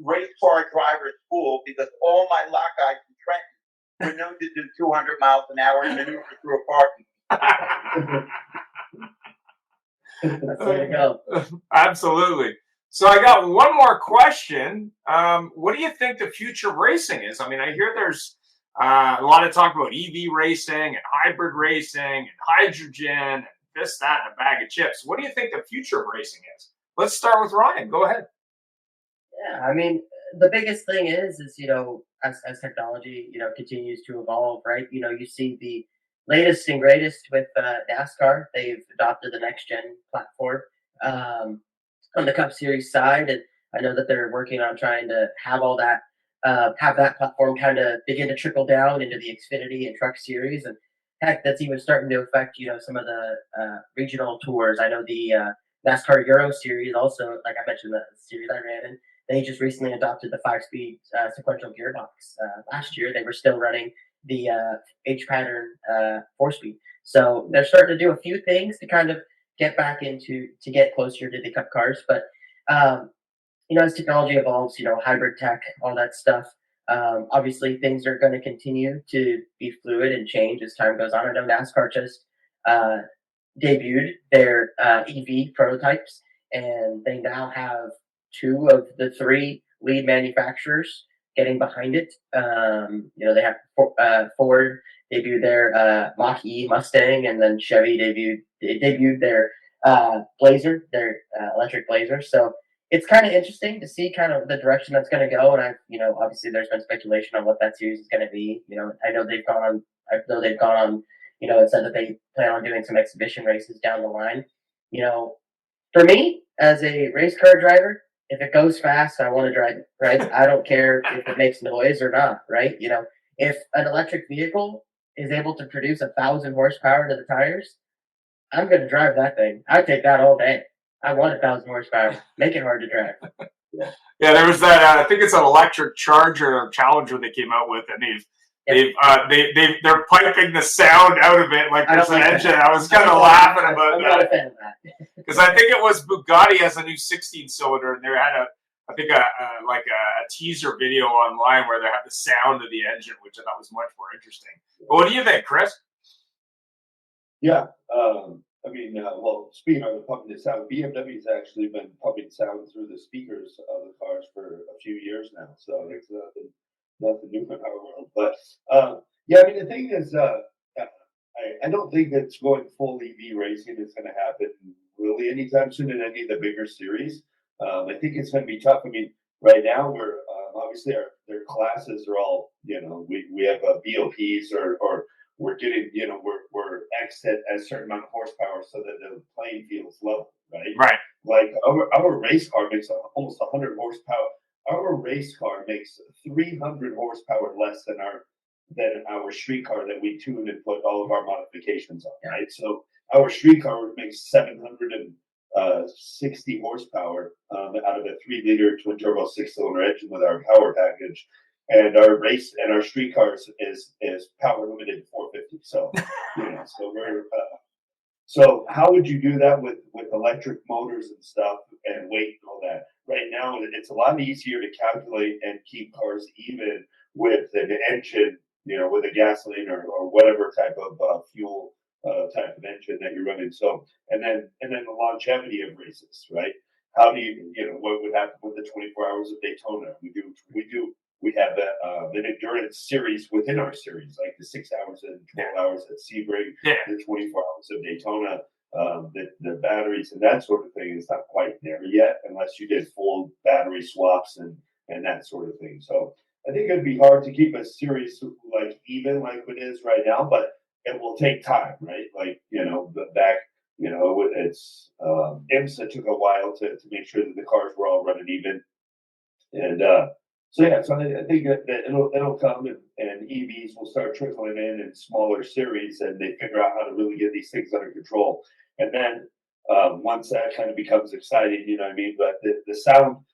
race car driver school, because all my lock guys in Trenton were known to do 200 miles an hour and maneuver through a parking. There you go. Absolutely. So I got one more question. What do you think the future of racing is? I mean, I hear there's a lot of talk about EV racing and hybrid racing and hydrogen and this, that, and a bag of chips. What do you think the future of racing is? Let's start with Ryan. Go ahead. Yeah, I mean, the biggest thing is as technology, continues to evolve, right? You see the latest and greatest with NASCAR. They've adopted the next gen platform on the Cup Series side, and I know that they're working on trying to have all that, have that platform kind of begin to trickle down into the Xfinity and Truck Series, and heck, that's even starting to affect some of the regional tours. I know the NASCAR Euro Series also, like I mentioned, the series I ran in, they just recently adopted the 5-speed sequential gearbox. Last year, they were still running the H-pattern 4-speed. So they're starting to do a few things to kind of get back to get closer to the Cup cars. But, as technology evolves, hybrid tech, all that stuff, obviously things are going to continue to be fluid and change as time goes on. I know NASCAR just debuted their EV prototypes, and they now have 2 of the 3 lead manufacturers getting behind it. They have Ford debuted their Mach-E Mustang, and then Chevy debuted their Blazer, their electric Blazer. So it's kind of interesting to see kind of the direction that's going to go. And obviously there's been speculation on what that series is going to be. I know they've gone on, and said that they plan on doing some exhibition races down the line. For me, as a race car driver, if it goes fast, I want to drive it, right? I don't care if it makes noise or not, right? If an electric vehicle is able to produce 1,000 horsepower to the tires, I'm gonna drive that thing. I'd take that all day. I want 1,000 horsepower. Make it hard to drive. Yeah, there was that. I think it's an electric Charger or Challenger they came out with, and they're piping the sound out of it like there's an engine. I was kind of laughing about I'm that. not a fan of that. Because I think it was Bugatti has a new 16-cylinder, and they had a teaser video online where they have the sound of the engine, which I thought was much more interesting. But what do you think, Chris? Yeah, I mean, well, speaking of the pumping the sound, BMW's actually been pumping sound through the speakers of the cars for a few years now, so it's nothing new in our world. But yeah, I mean, the thing is, I don't think that's going full EV racing is going to happen really anytime soon in any of the bigger series. I think it's going to be tough. I mean, right now we're obviously their classes are all, we have BOPs or we're getting, we're X at a certain amount of horsepower so that the playing field is level, right? Right. Like our race car makes almost 100 horsepower. Our race car makes 300 horsepower less than our street car that we tune and put all of our modifications on, right? So our street car makes 760 horsepower out of a 3-liter twin turbo 6-cylinder engine with our power package. And our street cars is power limited to 450. So, so we're so how would you do that with electric motors and stuff and weight and all that? Right now, it's a lot easier to calculate and keep cars even with an engine, with a gasoline or whatever type of fuel type of engine that you're running. So, and then the longevity of races, right? How do what would happen with the 24 hours of Daytona? We have an endurance series within our series, like the 6 hours and 12 hours at Sebring, the 24 hours of Daytona, the batteries and that sort of thing is not quite there yet, unless you did full battery swaps and that sort of thing. So I think it'd be hard to keep a series like even like it is right now, but it will take time, right? Like, back, it's IMSA took a while to make sure that the cars were all running even. And so I think that it'll come and EVs will start trickling in smaller series, and they figure out how to really get these things under control. And then once that kind of becomes exciting, you know what I mean? But the sound,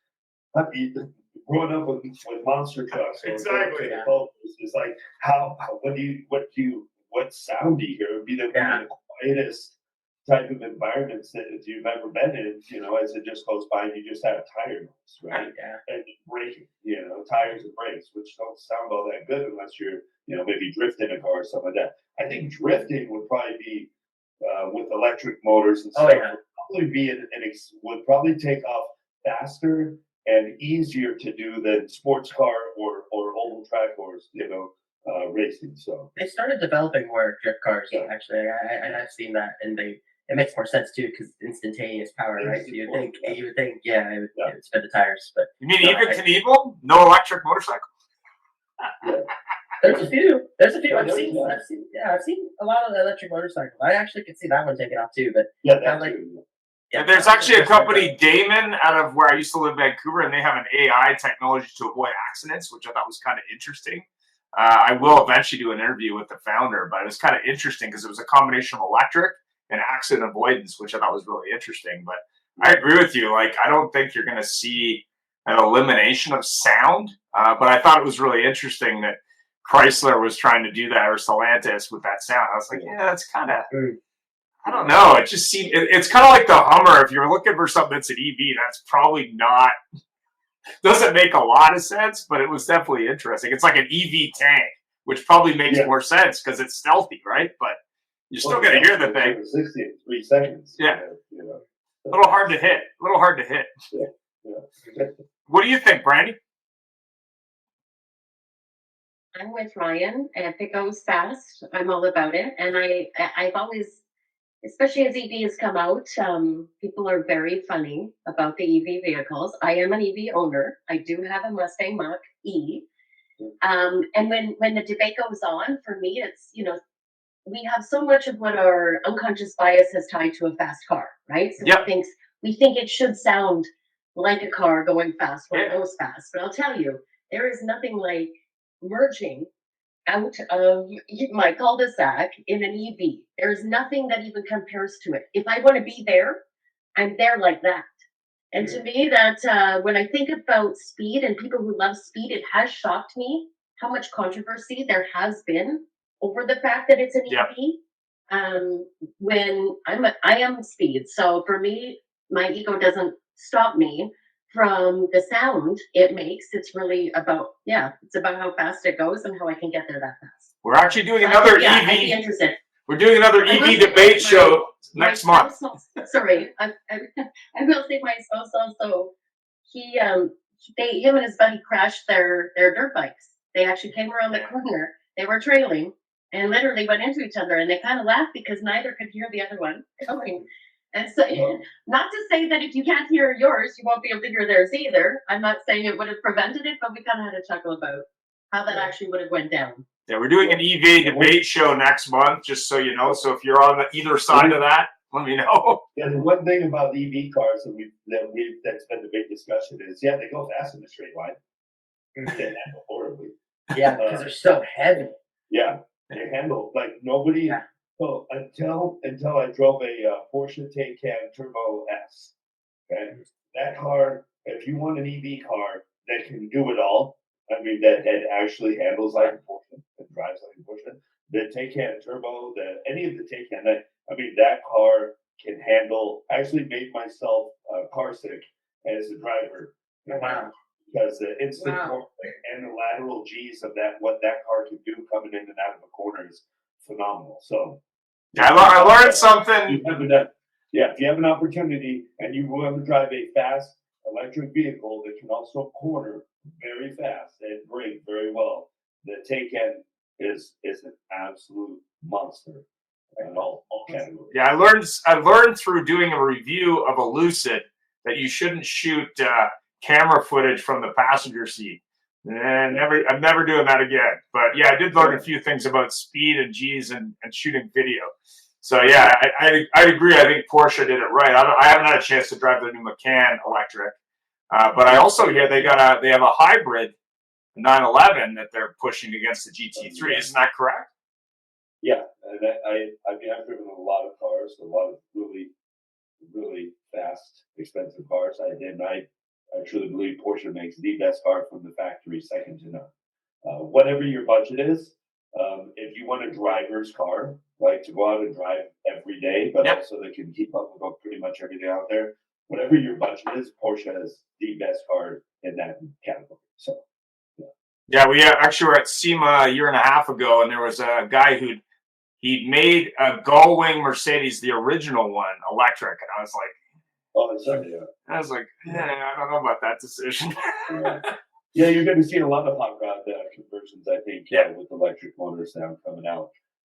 growing up with monster trucks, exactly, it's like what sound do you hear? It would be one of the quietest type of environments that you've ever been in, as it just goes by and you just have tire noise, right? Yeah. And braking, tires and brakes, which don't sound all that good unless you're, maybe drifting a car or something like that. I think drifting would probably be with electric motors and stuff. Would probably take off faster and easier to do than sports car or oval track or racing. So they started developing more drift cars. Actually, I've seen that, and it makes more sense too because instantaneous power, right? So you would think, it would spin the tires. But you mean even Knievel, no electric motorcycle? There's a few. I've seen a lot of the electric motorcycles. I actually could see that one taking off too. But there's actually a company, Damon, out of where I used to live in Vancouver, and they have an AI technology to avoid accidents, which I thought was kind of interesting. I will eventually do an interview with the founder, but it was kind of interesting because it was a combination of electric and accident avoidance, which I thought was really interesting. But I agree with you. Like, I don't think you're going to see an elimination of sound, but I thought it was really interesting that Chrysler was trying to do that, or Stellantis with that sound. I was like, yeah, that's kind of, I don't know. It just seemed, it's kind of like the Hummer. If you're looking for something that's an EV, that's probably not, doesn't make a lot of sense, but it was definitely interesting. It's like an EV tank, which probably makes more sense because it's stealthy, right? But you're still going to hear the thing. 60 in 3 seconds. Yeah. A little hard to hit. Yeah. What do you think, Brandy? I'm with Ryan, and if it goes fast, I'm all about it. And I've always, especially as EVs come out, people are very funny about the EV vehicles. I am an EV owner. I do have a Mustang Mach-E. And when the debate goes on, for me, it's, we have so much of what our unconscious bias has tied to a fast car, right? So we think it should sound like a car going fast when it goes fast. But I'll tell you, there is nothing like merging out of my cul-de-sac in an EV. There's nothing that even compares to it. If I want to be there, I'm there like that. And to me, that when I think about speed and people who love speed, it has shocked me how much controversy there has been over the fact that it's an EV. When I am speed, so for me, my ego doesn't stop me from the sound it makes. It's really about it's about how fast it goes and how I can get there that fast. We're actually doing another I'd EV. be interested. We're doing another EV debate show next month. Sorry, I will say my spouse also. Him and his buddy crashed their dirt bikes. They actually came around the corner. They were trailing and literally went into each other, and they kind of laughed because neither could hear the other one coming. And so, not to say that if you can't hear yours, you won't be able to hear theirs either. I'm not saying it would have prevented it, but we kind of had a chuckle about how that actually would have went down. Yeah, we're doing an EV debate show next month, just so you know. So if you're on either side of that, let me know. Yeah, the one thing about EV cars that's been the big discussion is, they go fast in a straight line. They handle horribly. Yeah, because they're so heavy. Yeah, they handle like nobody. Yeah. So until I drove a Porsche Taycan Turbo S, okay, that car. If you want an EV car that can do it all, I mean that actually handles like a Porsche and drives like a Porsche. The Taycan Turbo, any of the Taycan, that car can handle. I actually made myself car sick as a driver. Wow. Because the instant torque and the lateral G's of what that car can do coming in and out of a corner is phenomenal. So I learned something. If you have an opportunity and you want to drive a fast electric vehicle that can also corner very fast and brake very well, the Taycan is an absolute monster in all categories. Yeah, I learned through doing a review of a Lucid that you shouldn't shoot camera footage from the passenger seat. And I'm never doing that again. But yeah, I did learn a few things about speed and G's and shooting video. So yeah, I agree. I think Porsche did it right. I haven't had a chance to drive the new Macan electric, but I also hear they have a hybrid 911 that they're pushing against the GT3. Isn't that correct? Yeah, and I've driven a lot of cars, a lot of really, really fast, expensive cars. I truly believe Porsche makes the best car from the factory, second to none. Whatever your budget is, if you want a driver's car, like to go out and drive every day, but also they can keep up with pretty much everything out there, whatever your budget is, Porsche is the best car in that category. So, yeah, we actually were at SEMA a year and a half ago, and there was a guy he'd made a Gullwing Mercedes, the original one, electric, and I was like, I don't know about that decision. Yeah, you're going to see a lot of hot rod conversions, I think, with electric motors now coming out.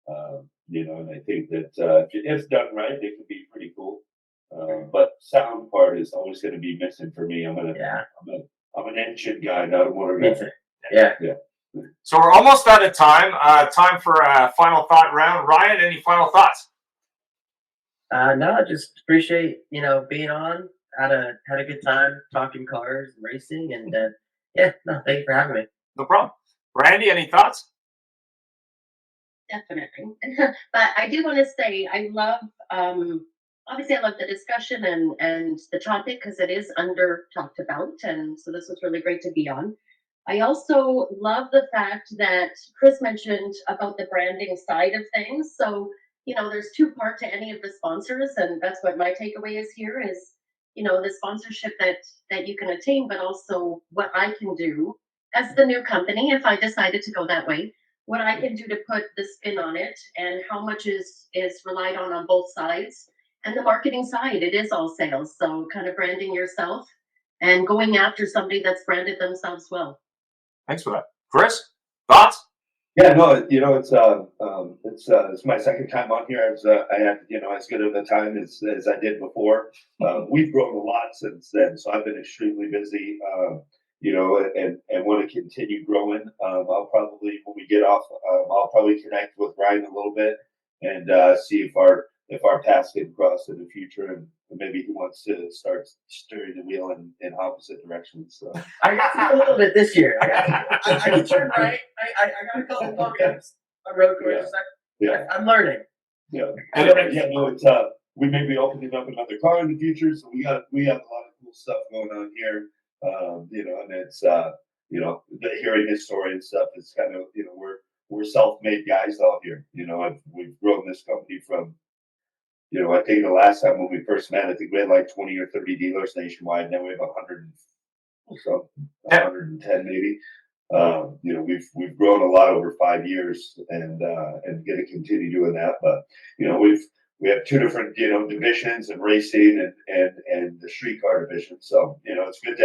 And I think that if done right, they could be pretty cool. But sound part is always going to be missing for me. I'm an engine guy, not a motor guy. Yeah. So we're almost out of time. Time for a final thought round. Ryan, any final thoughts? No, just appreciate being on. Had a good time talking cars and racing, and thank you for having me. No problem. Brandy, any thoughts? Definitely. But I do want to say I love obviously I love the discussion and the topic because it is under talked about, and so this was really great to be on. I also love the fact that Chris mentioned about the branding side of things. So there's two parts to any of the sponsors, and that's what my takeaway is here is, the sponsorship that you can attain, but also what I can do as the new company, if I decided to go that way, what I can do to put the spin on it and how much is relied on both sides. And the marketing side, it is all sales. So kind of branding yourself and going after somebody that's branded themselves well. Thanks for that. Chris, thoughts? Yeah, no, it's my second time on here. I had, as good of a time as I did before. We've grown a lot since then, so I've been extremely busy, and want to continue growing. I'll probably, when we get off, I'll probably connect with Ryan a little bit and see if our paths can cross in the future. maybe he wants to start steering the wheel in opposite directions. So. I got to do a little bit this year. I can turn right. I got a couple bumps on road courses. Yeah. I'm learning. Yeah. No, it's we may be opening up another car in the future, so we have a lot of cool stuff going on here. And it's hearing his story and stuff. It's kind of we're self-made guys out here. We've grown this company from. I think the last time when we first met, I think we had like 20 or 30 dealers nationwide. Now we have 110 maybe. We've grown a lot over 5 years, and going to continue doing that. But we have two different divisions and racing and the street car division. So it's good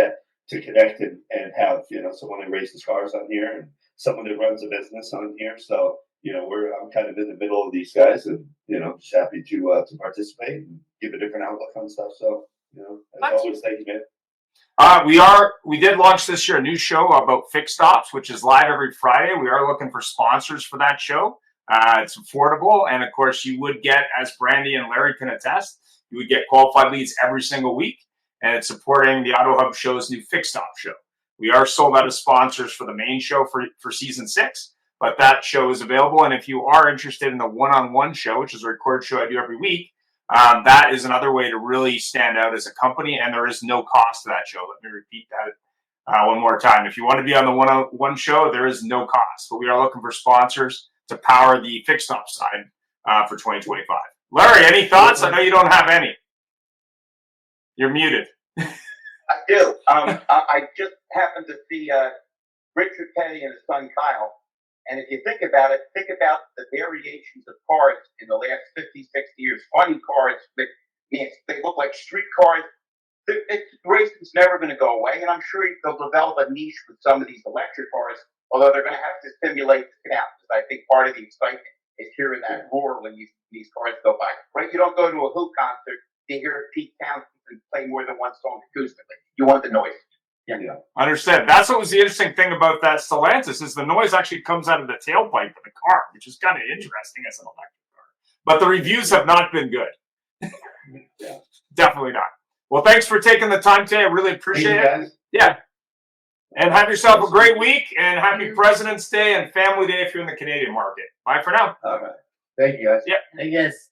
to connect and have someone who races cars on here and someone that runs a business on here. So I'm kind of in the middle of these guys, and just happy to participate and give a different outlook on stuff. So as always, thank you, man. We did launch this year a new show about fixed ops, which is live every Friday. We are looking for sponsors for that show. It's affordable, and of course, you would get, as Brandy and Larry can attest, you would get qualified leads every single week, and it's supporting the Auto Hub show's new fixed op show. We are sold out of sponsors for the main show for season 6. But that show is available, and if you are interested in the one-on-one show, which is a recorded show I do every week, that is another way to really stand out as a company, and there is no cost to that show. Let me repeat that one more time. If you want to be on the one-on-one show, there is no cost, but we are looking for sponsors to power the fixed op side for 2025. Larry, any thoughts? I know you don't have any. You're muted. I do. I just happened to see Richard Petty and his son Kyle. And if you think about it, think about the variations of cars in the last 50, 60 years. Funny cars, they look like street cars. Racing's never going to go away, and I'm sure they'll develop a niche with some of these electric cars, although they're going to have to stimulate the canal, because I think part of the excitement is hearing that roar when these cars go by. Right? You don't go to a Who concert to hear Pete Townsend play more than one song acoustically. You want the noise. Yeah. Understood. That's what was the interesting thing about that Stellantis is the noise actually comes out of the tailpipe of the car, which is kind of interesting as an electric car. But the reviews have not been good. Yeah. Definitely not. Well, thanks for taking the time today. I really appreciate it. Yeah. And have yourself a great week, and happy President's Day and Family Day if you're in the Canadian market. Bye for now. All right. Thank you, guys. Yep. I guess.